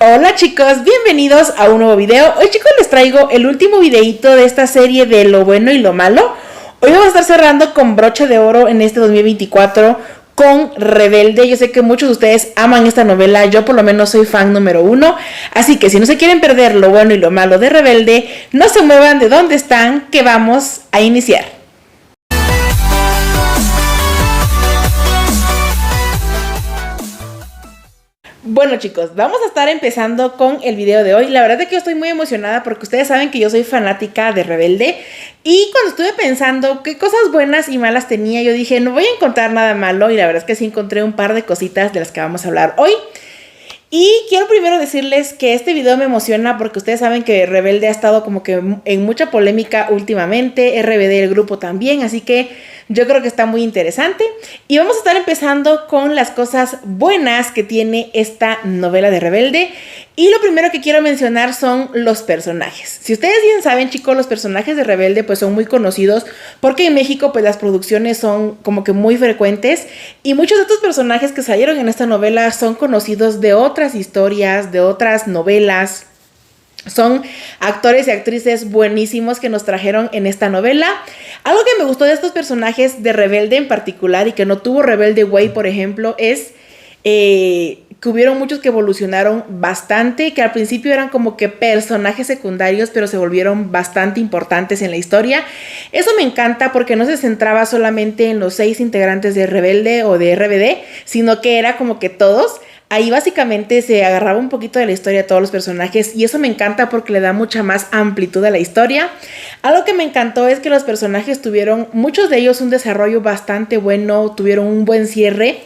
Hola chicos, bienvenidos a un nuevo video. Hoy chicos les traigo el último videito de esta serie de lo bueno y lo malo. Hoy vamos a estar cerrando con broche de oro en este 2024 con Rebelde. Yo sé que muchos de ustedes aman esta novela, yo por lo menos soy fan número 1. Así que si no se quieren perder lo bueno y lo malo de Rebelde, no se muevan de donde están, que vamos a iniciar. Bueno chicos, vamos a estar empezando con el video de hoy. La verdad es que yo estoy muy emocionada porque ustedes saben que yo soy fanática de Rebelde. Y cuando estuve pensando qué cosas buenas y malas tenía, yo dije, no voy a encontrar nada malo. Y la verdad es que sí encontré un par de cositas de las que vamos a hablar hoy. Y quiero primero decirles que este video me emociona porque ustedes saben que Rebelde ha estado como que en mucha polémica últimamente, RBD el grupo también, así que yo creo que está muy interesante. Y vamos a estar empezando con las cosas buenas que tiene esta novela de Rebelde. Y lo primero que quiero mencionar son los personajes. Si ustedes bien saben, chicos, los personajes de Rebelde pues son muy conocidos porque en México pues las producciones son como que muy frecuentes y muchos de estos personajes que salieron en esta novela son conocidos de otras historias, de otras novelas. Son actores y actrices buenísimos que nos trajeron en esta novela. Algo que me gustó de estos personajes de Rebelde en particular y que no tuvo Rebelde Way, por ejemplo, es que hubieron muchos que evolucionaron bastante, que al principio eran como que personajes secundarios, pero se volvieron bastante importantes en la historia. Eso me encanta porque no se centraba solamente en los 6 integrantes de Rebelde o de RBD, sino que era como que todos. Ahí básicamente se agarraba un poquito de la historia de todos los personajes y eso me encanta porque le da mucha más amplitud a la historia. Algo que me encantó es que los personajes tuvieron, muchos de ellos, un desarrollo bastante bueno, tuvieron un buen cierre.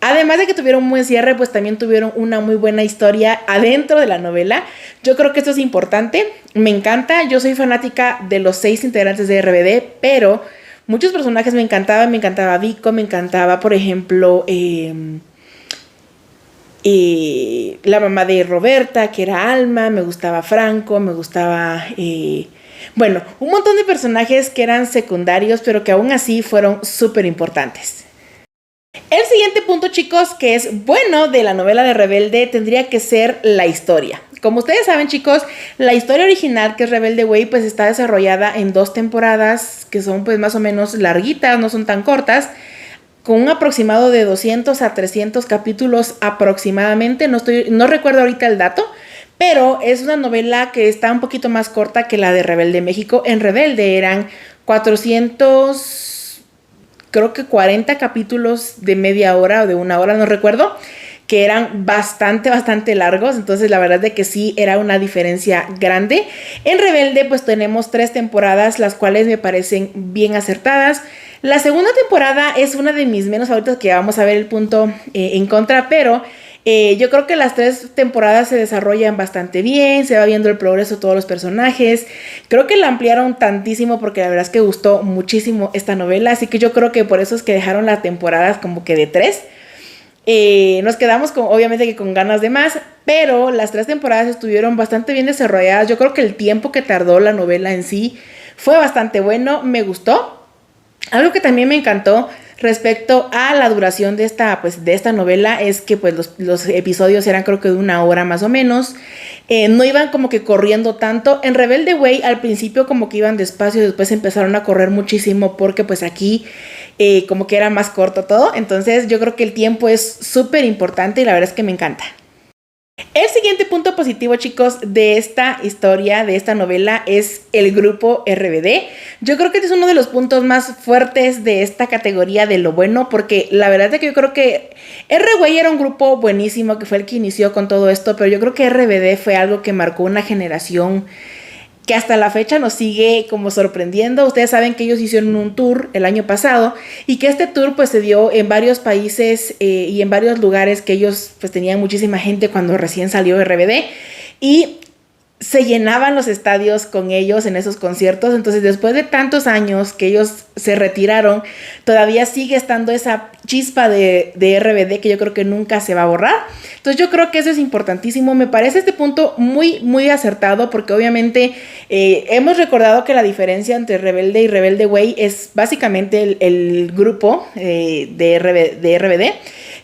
Además de que tuvieron un buen cierre, pues también tuvieron una muy buena historia adentro de la novela. Yo creo que esto es importante, me encanta. Yo soy fanática de los 6 integrantes de RBD, pero muchos personajes me encantaban. Me encantaba Vico, me encantaba, por ejemplo, la mamá de Roberta, que era Alma, me gustaba Franco, me gustaba... bueno, un montón de personajes que eran secundarios, pero que aún así fueron súper importantes. El siguiente punto, chicos, que es bueno de la novela de Rebelde, tendría que ser la historia. Como ustedes saben, chicos, la historia original, que es Rebelde Way, pues está desarrollada en 2 temporadas, que son pues más o menos larguitas, no son tan cortas, con un aproximado de 200 a 300 capítulos aproximadamente, no recuerdo ahorita el dato, pero es una novela que está un poquito más corta que la de Rebelde México. En Rebelde eran 400... creo que 40 capítulos de media hora o de 1 hora, no recuerdo, que eran bastante largos. Entonces la verdad de que sí era una diferencia grande. En Rebelde pues tenemos 3 temporadas, las cuales me parecen bien acertadas. La segunda temporada es una de mis menos favoritas, que vamos a ver el punto en contra, pero yo creo que las 3 temporadas se desarrollan bastante bien, se va viendo el progreso de todos los personajes. Creo que la ampliaron tantísimo porque la verdad es que gustó muchísimo esta novela, así que yo creo que por eso es que dejaron las temporadas como que de 3. Nos quedamos obviamente que con ganas de más, pero las 3 temporadas estuvieron bastante bien desarrolladas. Yo creo que el tiempo que tardó la novela en sí fue bastante bueno, me gustó. Algo que también me encantó respecto a la duración de esta novela es que pues los episodios eran creo que de 1 hora más o menos. No iban como que corriendo tanto. En Rebelde Way al principio como que iban despacio, después empezaron a correr muchísimo porque pues aquí como que era más corto todo. Entonces yo creo que el tiempo es súper importante y la verdad es que me encanta. El siguiente punto positivo, chicos, de esta historia, de esta novela, es el grupo RBD. Yo creo que este es uno de los puntos más fuertes de esta categoría de lo bueno, porque la verdad es que yo creo que RBD era un grupo buenísimo, que fue el que inició con todo esto, pero yo creo que RBD fue algo que marcó una generación que hasta la fecha nos sigue como sorprendiendo. Ustedes saben que ellos hicieron un tour el año pasado y que este tour pues se dio en varios países y en varios lugares que ellos pues tenían muchísima gente cuando recién salió RBD y se llenaban los estadios con ellos en esos conciertos. Entonces después de tantos años que ellos se retiraron, todavía sigue estando esa chispa de RBD que yo creo que nunca se va a borrar. Entonces yo creo que eso es importantísimo. Me parece este punto muy acertado porque obviamente hemos recordado que la diferencia entre Rebelde y Rebelde Way es básicamente el grupo de RBD,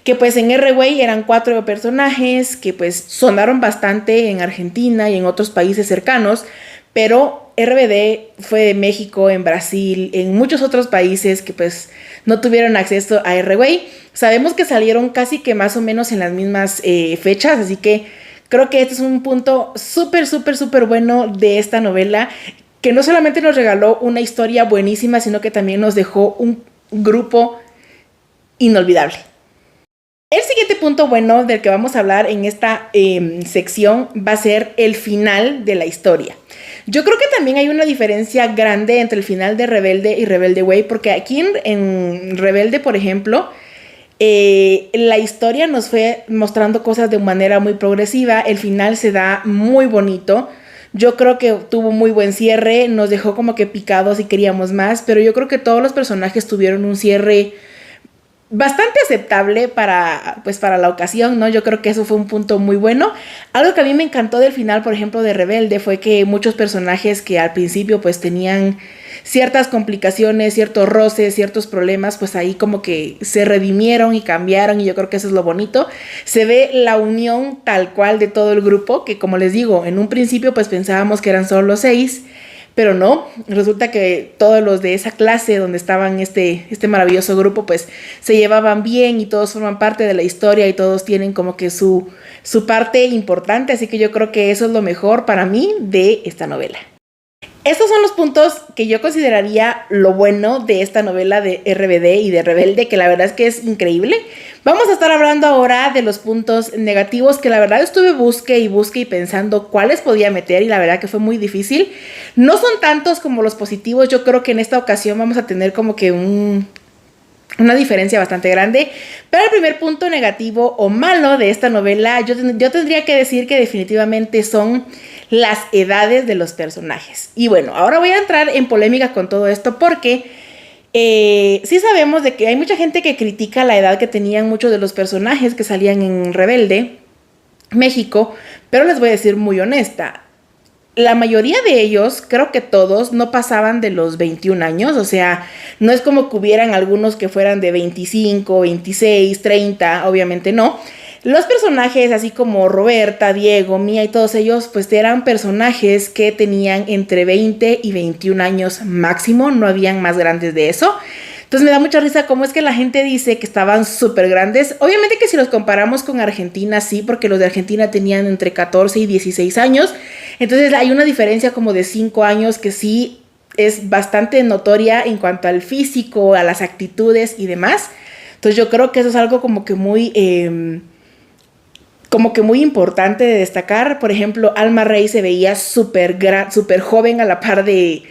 que pues en R-Way eran 4 personajes que pues sonaron bastante en Argentina y en otros países cercanos, pero RBD fue de México, en Brasil, en muchos otros países que pues no tuvieron acceso a R-Way. Sabemos que salieron casi que más o menos en las mismas fechas, así que creo que este es un punto súper, súper, súper bueno de esta novela, que no solamente nos regaló una historia buenísima, sino que también nos dejó un grupo inolvidable. El siguiente punto bueno del que vamos a hablar en esta sección va a ser el final de la historia. Yo creo que también hay una diferencia grande entre el final de Rebelde y Rebelde Way, porque aquí en Rebelde, por ejemplo, la historia nos fue mostrando cosas de manera muy progresiva. El final se da muy bonito. Yo creo que tuvo muy buen cierre, nos dejó como que picados y queríamos más, pero yo creo que todos los personajes tuvieron un cierre bastante aceptable para la ocasión, ¿no? Yo creo que eso fue un punto muy bueno. Algo que a mí me encantó del final, por ejemplo, de Rebelde, fue que muchos personajes que al principio pues tenían ciertas complicaciones, ciertos roces, ciertos problemas, pues ahí como que se redimieron y cambiaron, y yo creo que eso es lo bonito. Se ve la unión tal cual de todo el grupo, que como les digo, en un principio pues pensábamos que eran solo 6, pero no, resulta que todos los de esa clase donde estaban este maravilloso grupo pues se llevaban bien y todos forman parte de la historia y todos tienen como que su parte importante, así que yo creo que eso es lo mejor para mí de esta novela. Estos son los puntos que yo consideraría lo bueno de esta novela de RBD y de Rebelde, que la verdad es que es increíble. Vamos a estar hablando ahora de los puntos negativos, que la verdad estuve busque y pensando cuáles podía meter, y la verdad que fue muy difícil. No son tantos como los positivos. Yo creo que en esta ocasión vamos a tener como que una diferencia bastante grande. Pero el primer punto negativo o malo de esta novela, yo tendría que decir que definitivamente son las edades de los personajes. Y bueno, ahora voy a entrar en polémica con todo esto porque sí sabemos de que hay mucha gente que critica la edad que tenían muchos de los personajes que salían en Rebelde México, pero les voy a decir muy honesta, la mayoría de ellos, creo que todos, no pasaban de los 21 años, o sea, no es como que hubieran algunos que fueran de 25, 26, 30, obviamente no. Los personajes, así como Roberta, Diego, Mía y todos ellos, pues eran personajes que tenían entre 20 y 21 años máximo, no habían más grandes de eso. Entonces me da mucha risa cómo es que la gente dice que estaban súper grandes. Obviamente que si los comparamos con Argentina, sí, porque los de Argentina tenían entre 14 y 16 años. Entonces hay una diferencia como de 5 años que sí es bastante notoria en cuanto al físico, a las actitudes y demás. Entonces yo creo que eso es algo como que muy importante de destacar. Por ejemplo, Alma Rey se veía súper joven a la par de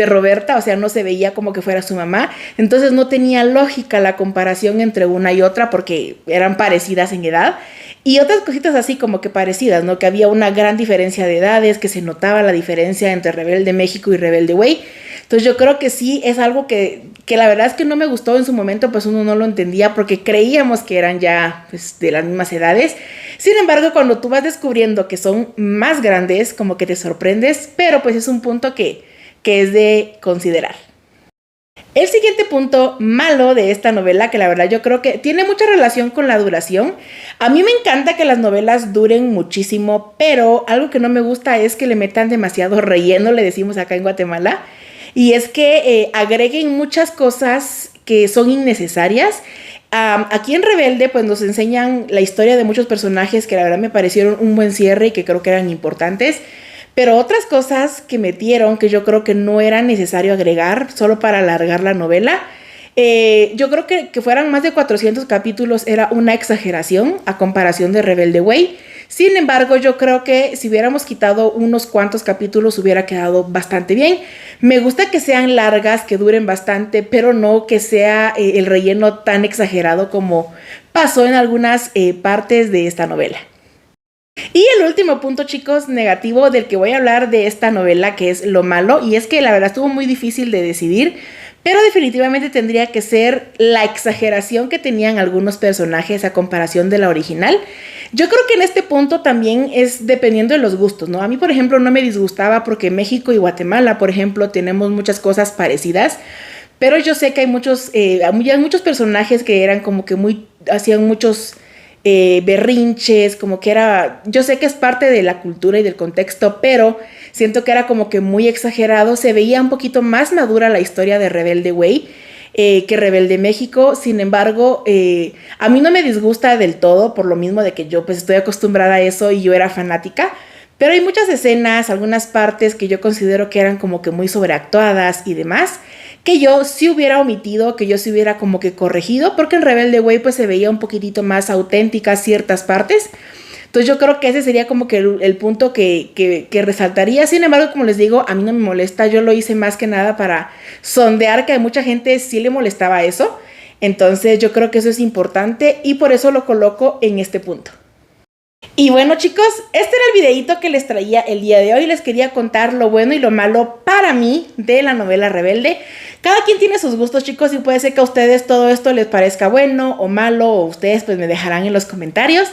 Roberta, o sea, no se veía como que fuera su mamá. Entonces no tenía lógica la comparación entre una y otra porque eran parecidas en edad. Y otras cositas así como que parecidas, ¿no? Que había una gran diferencia de edades, que se notaba la diferencia entre Rebelde México y Rebelde Way. Entonces yo creo que sí es algo que la verdad es que no me gustó en su momento, pues uno no lo entendía porque creíamos que eran ya pues, de las mismas edades. Sin embargo, cuando tú vas descubriendo que son más grandes, como que te sorprendes, pero pues es un punto que es de considerar. El siguiente punto malo de esta novela, que la verdad yo creo que tiene mucha relación con la duración. A mí me encanta que las novelas duren muchísimo, pero algo que no me gusta es que le metan demasiado relleno, le decimos acá en Guatemala, y es que agreguen muchas cosas que son innecesarias. Aquí en Rebelde pues nos enseñan la historia de muchos personajes que la verdad me parecieron un buen cierre y que creo que eran importantes. Pero otras cosas que metieron que yo creo que no era necesario agregar solo para alargar la novela. Yo creo que fueran más de 400 capítulos era una exageración a comparación de Rebelde Way. Sin embargo, yo creo que si hubiéramos quitado unos cuantos capítulos hubiera quedado bastante bien. Me gusta que sean largas, que duren bastante, pero no que sea el relleno tan exagerado como pasó en algunas partes de esta novela. Y el último punto, chicos, negativo del que voy a hablar de esta novela, que es lo malo, y es que la verdad estuvo muy difícil de decidir, pero definitivamente tendría que ser la exageración que tenían algunos personajes a comparación de la original. Yo creo que en este punto también es dependiendo de los gustos, ¿no? A mí, por ejemplo, no me disgustaba porque México y Guatemala, por ejemplo, tenemos muchas cosas parecidas, pero yo sé que hay muchos personajes que eran como que hacían muchos berrinches, como que yo sé que es parte de la cultura y del contexto, pero siento que era como que muy exagerado, se veía un poquito más madura la historia de Rebelde Way que Rebelde México. Sin embargo, a mí no me disgusta del todo, por lo mismo de que yo pues estoy acostumbrada a eso y yo era fanática, pero hay muchas escenas, algunas partes que yo considero que eran como que muy sobreactuadas y demás, que yo sí hubiera omitido, que yo sí hubiera como que corregido, porque en Rebelde Way pues se veía un poquitito más auténticas ciertas partes. Entonces yo creo que ese sería como que el punto que resaltaría. Sin embargo, como les digo, a mí no me molesta. Yo lo hice más que nada para sondear que a mucha gente sí le molestaba eso. Entonces yo creo que eso es importante y por eso lo coloco en este punto. Y bueno, chicos, este era el videito que les traía el día de hoy. Les quería contar lo bueno y lo malo para mí de la novela Rebelde. Cada quien tiene sus gustos, chicos, y puede ser que a ustedes todo esto les parezca bueno o malo, o ustedes pues me dejarán en los comentarios.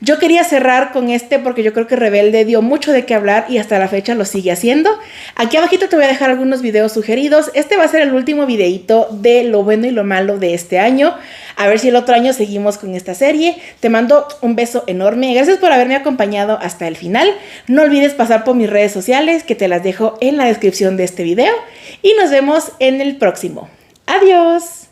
Yo quería cerrar con este porque yo creo que Rebelde dio mucho de qué hablar y hasta la fecha lo sigue haciendo. Aquí abajito te voy a dejar algunos videos sugeridos. Este va a ser el último videito de lo bueno y lo malo de este año. A ver si el otro año seguimos con esta serie. Te mando un beso enorme. Gracias por haberme acompañado hasta el final. No olvides pasar por mis redes sociales, que te las dejo en la descripción de este video. Y nos vemos en el próximo. ¡Adiós!